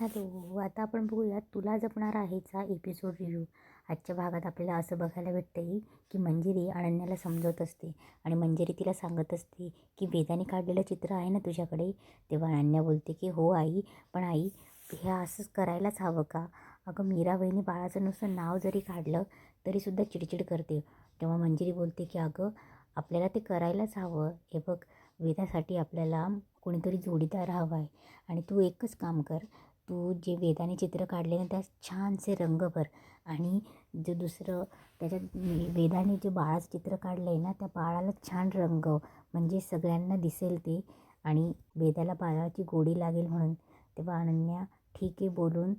Hello, आता आपण बघूयात तुला जपणार आहेचा एपिसोड रिव्ह्यू. आजच्या भागात आपल्याला असं बघायला भेटतं की मंजिरी अनन्याला समजवत असते आणि मंजिरी तिला सांगत असते की वेदाने काढलेलं चित्र आहे ना तुझ्याकडे. तेव्हा अनन्या बोलते की हो आई, पण आई हे असंच करायलाच हवं का? अगं मीरा वहिनी बाळाचं नुसतं नाव जरी काढलं तरीसुद्धा चिडचिड करते. तेव्हा मंजिरी बोलते की अगं आपल्याला ते करायलाच हवं. हे बघ, वेदासाठी आपल्याला कोणीतरी जोडीदार हवा आहे आणि तू एकच काम कर, तू जे वेदाने चित्र काढले ना त्यात छानसे रंग भर आणि जे दुसरं त्याच्यात वेदाने जे बाळाचं चित्र काढलं आहे ना त्या बाळाला छान रंगव, म्हणजे सगळ्यांना दिसेल ते आणि वेदाला बाळाची गोडी लागेल म्हणून. तेव्हा अनन्या ठीक आहे बोलून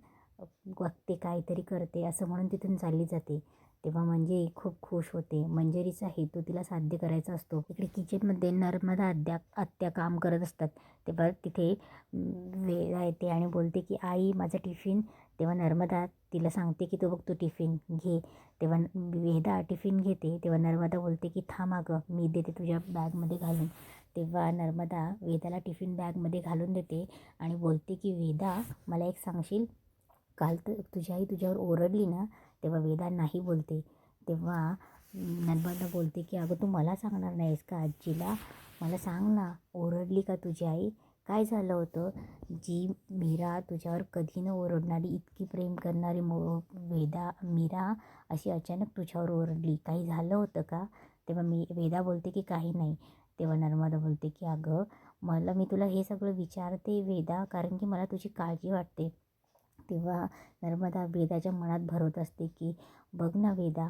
बघते काहीतरी करते असं म्हणून तिथून चालली जाते. तेव्हा मंजिरी खूप खुश होते. मंजिरीचा हेतू तिला साध्य करायचा असतो. इकडे किचनमध्ये नर्मदा आत्या काम करत असतात. तेव्हा तिथे वेदा येते आणि बोलते की आई माझा टिफिन. तेव्हा नर्मदा तिला सांगते की तू टिफिन घे. तेव्हा वेदा टिफिन घेते. तेव्हा नर्मदा बोलते की थांब अगं मी देते तुझ्या बॅगमध्ये घालून. तेव्हा नर्मदा वेदाला टिफिन बॅगमध्ये घालून देते आणि बोलते की वेदा मला एक सांगशील, काल तर तुझी आई तुझ्यावर ओरडली ना? तेव्हा वेदा नाही बोलते. तेव्हा नर्मदा बोलते की अगं तू मला सांगणार नाहीस का आजीला? मला सांग ना, ओरडली का तुझी आई? काय झालं होतं? जी मीरा तुझ्यावर कधी न ओरडणारी, इतकी प्रेम करणारी मीरा अशी अचानक तुझ्यावर ओरडली, काही झालं होतं का? तेव्हा वेदा बोलते की काही नाही. तेव्हा नर्मदा बोलते की अगं मी तुला हे सगळं विचारते वेदा कारण की मला तुझी काळजी वाटते. तेव्हा नर्मदा वेदाच्या मनात भरवत असते की बघ ना वेदा,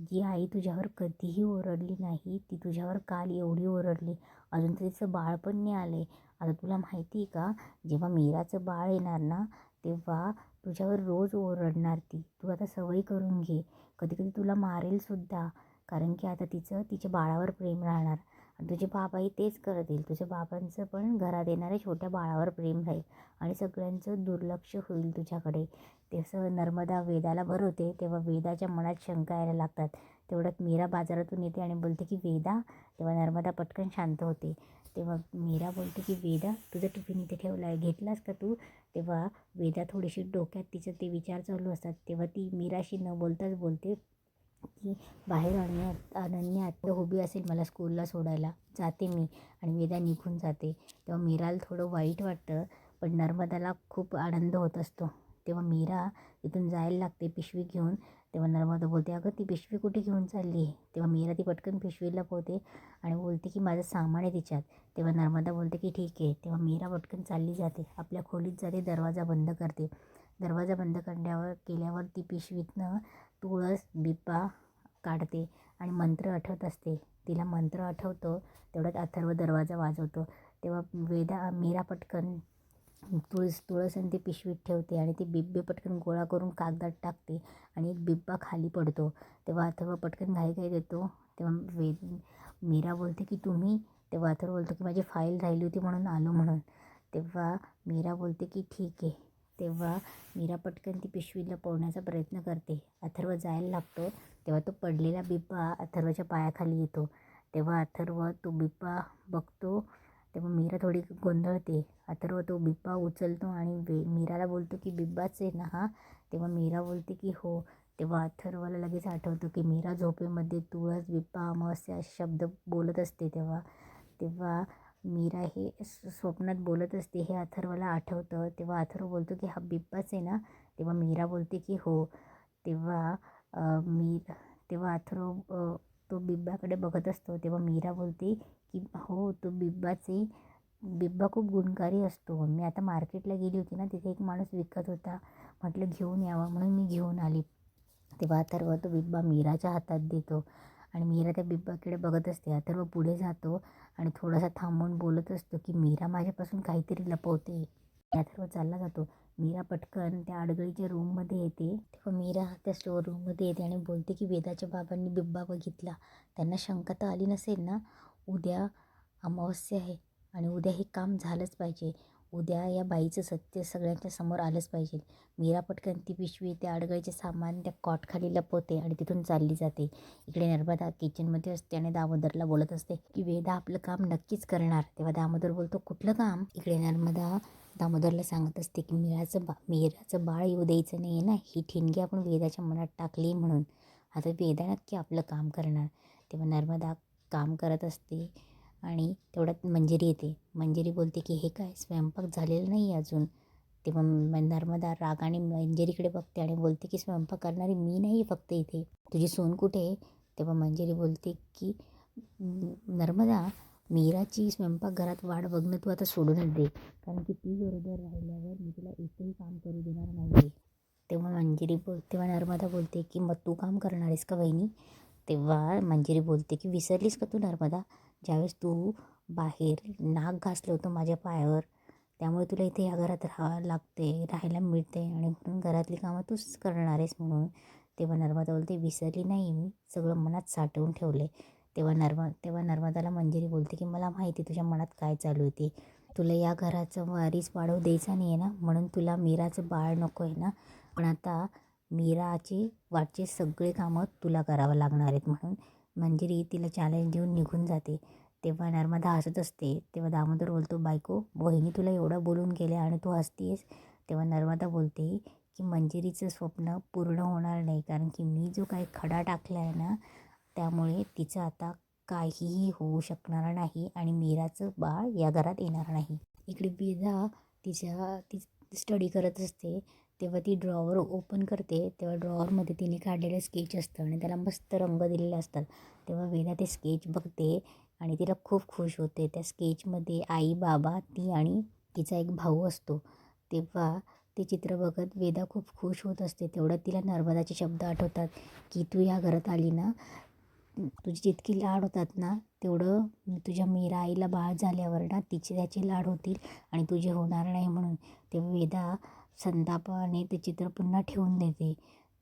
जी आई तुझ्यावर कधीही ओरडली नाही ती तुझ्यावर काल एवढी ओरडली. अजून तर तिचं बाळ पण नाही आले. आता तुला माहिती आहे का, जेव्हा मीराचं बाळ येणार ना तेव्हा तुझ्यावर रोज ओरडणार ती. तू आता सवय करून घे. कधी कधी तुला मारेलसुद्धा, कारण की आता तिच्या बाळावर प्रेम राहणार आणि तुझे बाबाही तेच करतील. तुझ्या बाबांचं पण घरात येणाऱ्या छोट्या बाळावर प्रेम राहील आणि सगळ्यांचं दुर्लक्ष होईल तुझ्याकडे. तसं नर्मदा वेदाला भरवते. तेव्हा वेदाच्या मनात शंका यायला लागतात. तेवढ्यात मीरा बाजारातून येते आणि बोलते की वेदा. तेव्हा नर्मदा पटकन शांत होते. तेव्हा मीरा बोलते की वेदा तुझं टिफिन इथे ठेवला आहे, घेतलास का तू? तेव्हा वेदा थोडीशी डोक्यात तिचं ते विचार चालू असतात. तेव्हा ती मीराशी न बोलताच बोलते की बाहेर अनन्या आत्या उभी असेल मला स्कूलला सोडायला, जाते मी. आणि वेदा निघून जाते. तेव्हा मीराला थोडं वाईट वाटतं पण नर्मदाला खूप आनंद होत असतो. तेव्हा मीरा इथून जायला लागते पिशवी घेऊन. तेव्हा नर्मदा बोलते अगं ती पिशवी कुठे घेऊन चालली आहे? तेव्हा मीरा ती पटकन पिशवीला पोहते आणि बोलते की माझं सामान आहे तिच्यात. तेव्हा नर्मदा बोलते की ठीक आहे. तेव्हा मीरा पटकन चालली जाते, आपल्या खोलीत जाते, दरवाजा बंद करते. दरवाजा बंद केल्यावर ती पिशवीतनं तुळस बिब्बा काढते आणि मंत्र आठवत असते. तिला मंत्र आठवतो. तेवढ्यात अथर्व दरवाजा वाजवतो. तेव्हा मीरा पटकन तुळस आणि ती पिशवीत ठेवते आणि ते बिब्बे पटकन गोळा करून कागदात टाकते आणि एक बिब्बा खाली पडतो. तेव्हा अथर्व पटकन घाई देतो. तेव्हा मीरा बोलते की तुम्ही? तेव्हा अथर्व बोलतो की माझी फाईल राहिली होती म्हणून आलो म्हणून. तेव्हा मीरा बोलते की ठीक आहे. तेव्हा मीरा पटकन ती पिशवी लपवण्याचा प्रयत्न करते. अथर्व जायला लागतो. तेव्हा तो पडलेला बिब्बा अथर्वच्या पायाखाली येतो. तेव्हा अथर्व तो बिब्बा बघतो. तेव्हा मीरा थोडी गोंधळते. अथर्व तो बिब्बा उचलतो आणि मीराला बोलतो की बिब्बाच आहे ना हा? तेव्हा मीरा बोलते की हो. तेव्हा अथर्वला लगेच आठवतो की मीरा झोपेमध्ये तुळस बिब्बा अमावस्या असे शब्द बोलत असते. तेव्हा तेव्हा मीरा हे स्वप्नात बोलत असते हे अथर्वला आठवतं. तेव्हा अथर्व बोलतो की हा बिब्बाच आहे ना? तेव्हा मीरा बोलते की हो. तेव्हा तेव्हा अथर्व तो बिब्बाकडे बघत असतो. तेव्हा मीरा बोलते की हो तो बिब्बाच आहे. बिब्बा खूप गुणकारी असतो. मी आता मार्केटला गेली होती ना तिथे एक माणूस विकत होता, म्हटलं घेऊन यावं म्हणून मी घेऊन आली. तेव्हा अथर्व तो बिब्बा मीराच्या हातात देतो आणि मीरा त्या बिब्बाकडे बघत असते. अथर्व पुढे जातो आणि थोडासा थांबून बोलत असतो की मीरा माझ्यापासून काहीतरी लपवते. अथर्व चालला जातो. मीरा पटकन त्या आडगळीच्या रूममध्ये येते. तेव्हा मीरा त्या स्टोअर रूममध्ये येते आणि बोलते की वेदाच्या बाबांनी बिब्बा बघितला. त्यांना शंका तर आली नसेल ना? उद्या अमावस्या आहे आणि उद्या हे काम झालंच पाहिजे. उद्या या बाईचं सत्य सगळ्यांच्या समोर आलंच पाहिजे. मीरा पटकन ती पिशवी त्या अडगळीचे सामान त्या कॉटखाली लपवते आणि तिथून चालली जाते. इकडे नर्मदा किचनमध्ये असते आणि दामोदरला बोलत असते की वेदा आपलं काम नक्कीच करणार. तेव्हा दामोदर बोलतो कुठलं काम? इकडे नर्मदा दामोदरला सांगत असते की मीराचं बाळ येऊ द्यायचं नाही आहे ना, ही ठिणगी आपण वेदाच्या मनात टाकली म्हणून. आता वेदा नक्की आपलं काम करणार. तेव्हा नर्मदा काम करत असते आणि तेवढ्यात मंजिरी येते. मंजिरी बोलते की हे काय स्वयंपाक झालेला नाही अजून. तेव्हा नर्मदा रागाने मंजिरीकडे बघते आणि बोलते की स्वयंपाक करणारी मी नाही फक्त इथे, तुझी सून कुठे आहे? तेव्हा मंजिरी बोलते की नर्मदा, मीराची स्वयंपाकघरात वाट बघणं तू आता सोडूनच दे, कारण की ती गरोदर राहिल्यावर मी तिला एकही काम करू देणार नाही. तेव्हा नर्मदा बोलते की मग तू काम करणार आहेस का वहिनी? तेव्हा मंजिरी बोलते की विसरलीस का तू नर्मदा, ज्यावेळेस तू बाहेर नाक घासलं होतं माझ्या पायावर, त्यामुळे तुला इथे या घरात राहायला मिळते आणि म्हणून घरातली कामं तूच करणार आहेस म्हणून. तेव्हा नर्मदा बोलते विसरली नाही, मी सगळं मनात साठवून ठेवले. तेव्हा नर्मदाला मंजिरी बोलते की मला माहिती तुझ्या मनात काय चालू होती, तुला या घराचं वारीस वाढवू द्यायचा नाही आहे ना, म्हणून तुला मीराचं बाळ नको आहे ना, पण आता मीराची वाटचे सगळे कामं तुला करावं लागणार आहेत म्हणून मंजिरी तिला चॅलेंज देऊन निघून जाते. तेव्हा नर्मदा हसत असते. तेव्हा दामोदर बोलतो बायको, वहिनी तुला एवढं बोलून गेले आणि तू हसतीयस. तेव्हा नर्मदा बोलते की मंजिरीचं स्वप्न पूर्ण होणार नाही, कारण की मी जो काही खडा टाकला आहे ना, त्यामुळे तिचं आता काहीही होऊ शकणार नाही आणि मीराचं बाळ या घरात येणार नाही. इकडे वेदा ती स्टडी करत असते. तेव्हा ती ड्रॉवर ओपन करते. तेव्हा ड्रॉवरमध्ये तिने काढलेलं स्केच असतं आणि त्याला मस्त रंग दिलेले असतात. तेव्हा वेदा ते स्केच बघते आणि तिला खूप खुश होते. त्या स्केचमध्ये आई, बाबा, ती आणि तिचा एक भाऊ असतो. तेव्हा ते चित्र बघत वेदा खूप खुश होत असते. तेवढ्यात तिला नर्मदाचे शब्द आठवतात की तू या घरात आली ना, तुझी जितकी लाड होतात ना, तेवढं तुझ्या मीरा आईला बाळ झाल्यावर ना त्याचे लाड होतील आणि तुझे होणार नाही म्हणून. तेव्हा वेदा संतापाने ते चित्र पुन्हा ठेवून देते.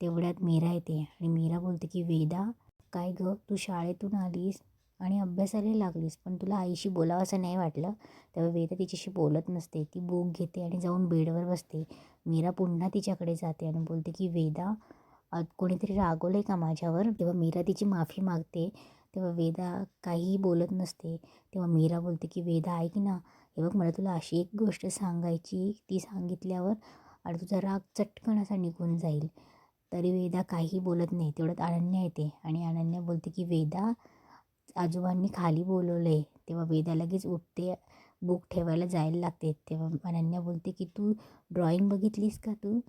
तेवढ्यात मीरा येते आणि मीरा बोलते की वेदा, काय गं, तू शाळेतून आलीस आणि अभ्यासाला लागलीस, पण तुला आईशी बोलावं असं नाही वाटलं? तेव्हा वेदा तिच्याशी बोलत नसते. ती बुक घेते आणि जाऊन बेडवर बसते. मीरा पुन्हा तिच्याकडे जाते आणि बोलते की वेदा, कोणीतरी रागवलं का माझ्यावर? तेव्हा मीरा तिची माफी मागते. तेव्हा वेदा काहीही बोलत नसते. तेव्हा मीरा बोलते की वेदा ऐक ना, हे बघ मला तुला अशी एक गोष्ट सांगायची, ती सांगितल्यावर आणि तुझा राग चटकन असा निघून जाईल. तरी वेदा काहीही बोलत नाही. तेवढ्यात अनन्या येते आणि अनन्या बोलते की वेदा, आजोबांनी खाली बोलवलं. तेव्हा वेदा लगेच उठते, बुक ठेवायला जायला लागते. तेव्हा अनन्या बोलते की तू ड्रॉइंग बघितलीस का तू?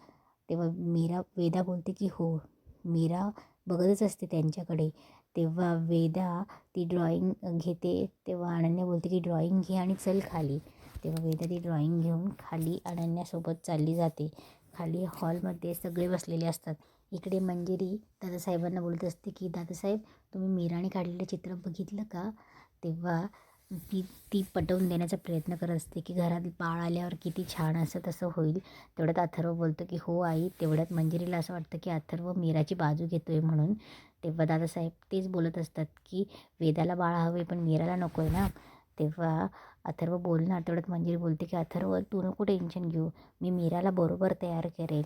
तेव्हा वेदा बोलते की हो. मीरा बघतच असते त्यांच्याकडे. तेव्हा वेदा ती ड्रॉइंग घेते. तेव्हा अनन्या बोलते की ड्रॉइंग घे आणि चल खाली. तेव्हा वेदा ती ड्रॉइंग घेऊन खाली अनन्यासोबत चालली जाते. खाली हॉलमध्ये सगळे बसलेले असतात. इकडे मंजिरी दादासाहेबांना बोलत असते की दादासाहेब, तुम्ही मीराने काढलेलं चित्र बघितलं का? तेव्हा ती पटवून देण्याचा प्रयत्न करत असते की घरात बाळ आल्यावर किती छान असं तसं होईल. तेवढ्यात अथर्व बोलतो की हो आई. तेवढ्यात मंजिरीला असं वाटतं की अथर्व मीराची बाजू घेतो आहे म्हणून. तेव्हा दादासाहेब तेच बोलत असतात की वेदाला बाळ हवे पण मीराला नको आहे ना. तेव्हा अथर्व बोलणार. तेवढ्यात मंजिरी बोलते की अथर्व तू नको टेन्शन घेऊ, मी मीराला बरोबर तयार करेल.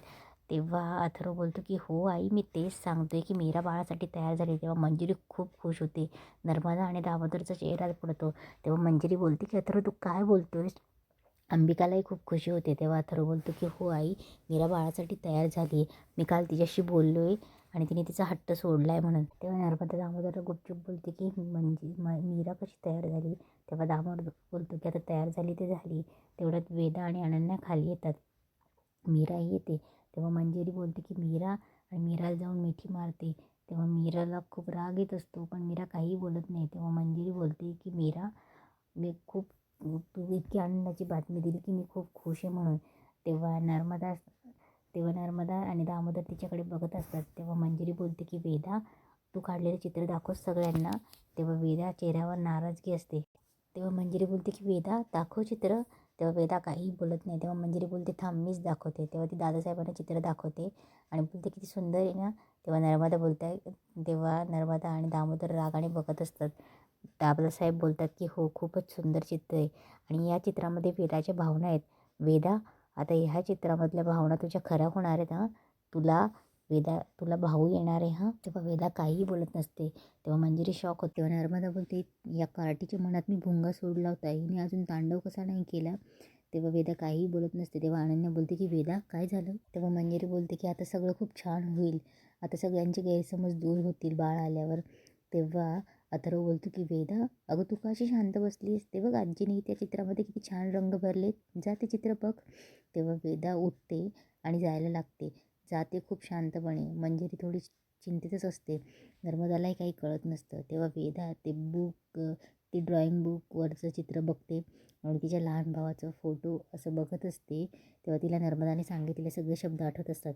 तेव्हा अथर्व बोलतो की हो आई, मी तेच सांगतोय की मीरा बाळासाठी तयार झाली. तेव्हा मंजिरी खूप खुश होते. नर्मदा आणि दामोदरचा चेहरा पडतो. तेव्हा मंजिरी बोलते की अथर्व तू काय बोलतोयस? अंबिकालाही खूप खुशी होते. तेव्हा अथर्व बोलतो की हो आई, मीरा बाळासाठी तयार झाली. मी काल तिच्याशी बोललो आहे आणि तिने तिचा हट्ट सोडला आहे म्हणून. तेव्हा नर्मदा दामोदरला गुपचूप बोलते की मीरा कशी तयार झाली? तेव्हा दामोदर बोलतो की आता तयार झाली ते झाली. तेवढ्यात वेदा आणि अनन्या खाली येतात. मीराही येते. तेव्हा मंजिरी बोलते की मीरा, आणि मीराला जाऊन मिठी मारते. तेव्हा मीराला खूप राग येत असतो पण मीरा काहीही बोलत नाही. तेव्हा मंजिरी बोलते की मीरा, मी खूप तू इतकी आनंदाची बातमी दिली की मी खूप खुश आहे म्हणून. तेव्हा नर्मदा आणि दामोदर तिच्याकडे बघत असतात. तेव्हा मंजिरी बोलते की वेदा, तू काढलेलं चित्र दाखवस सगळ्यांना. तेव्हा वेदा चेहऱ्यावर नाराजगी असते. तेव्हा मंजिरी बोलते की वेदा दाखव चित्र. तेव्हा वेदा काहीही बोलत नाही. तेव्हा मंजिरी बोलते थांब मीच दाखवते. तेव्हा ती दादासाहेबांना चित्र दाखवते आणि बोलते किती सुंदर आहे ना. तेव्हा नर्मदा आणि दामोदर रागाने बघत असतात. दादासाहेब बोलतात की हो, खूपच सुंदर चित्र आहे आणि या चित्रामध्ये वेदाच्या भावना आहेत. वेदा, आता ह्या चित्रामधल्या भावना तुझ्या खऱ्या होणार आहेत हां. तुला भाऊ येणार आहे हां. तेव्हा वेदा काहीही बोलत नसते. तेव्हा मंजिरी शॉक होते. तेव्हा नर्मदा बोलते, या कार्टीच्या मनात मी भुंगा सोडला होता, हिने अजून तांडव कसा नाही केला? तेव्हा वेदा काहीही बोलत नसते. तेव्हा अनन्या बोलते की वेदा काय झालं? तेव्हा मंजिरी बोलते की आता सगळं खूप छान होईल, आता सगळ्यांचे गैरसमज दूर होतील बाळ आल्यावर. तेव्हा अथर्व बोलतो की वेदा अगं तू का अशी शांत बसलीस? ते बघ आजीने त्या चित्रामध्ये किती छान रंग भरलेत, जा ते चित्र बघ. तेव्हा वेदा उठते आणि जायला लागते. जाते खूप शांतपणे. मंजिरी थोडी चिंतेतच असते. नर्मदालाही काही कळत नसतं. तेव्हा वेदा ते ड्रॉइंग बुकवरचं चित्र बघते आणि तिच्या लहान भावाचा फोटो असं बघत असते. तेव्हा तिला नर्मदाने सांगितलेले सगळे शब्द आठवत असतात.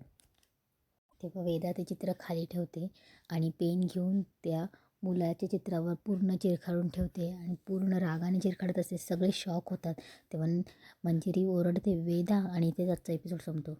तेव्हा वेदा ते चित्र खाली ठेवते आणि पेन घेऊन त्या मुलाच्या चित्रावर पूर्ण चिरखाडून ठेवते आणि पूर्ण रागाने चिरखाडत असते. सगळे शॉक होतात. तेव्हा मंजिरी ओरडते वेदा आणि इथेच आजचा एपिसोड संपतो.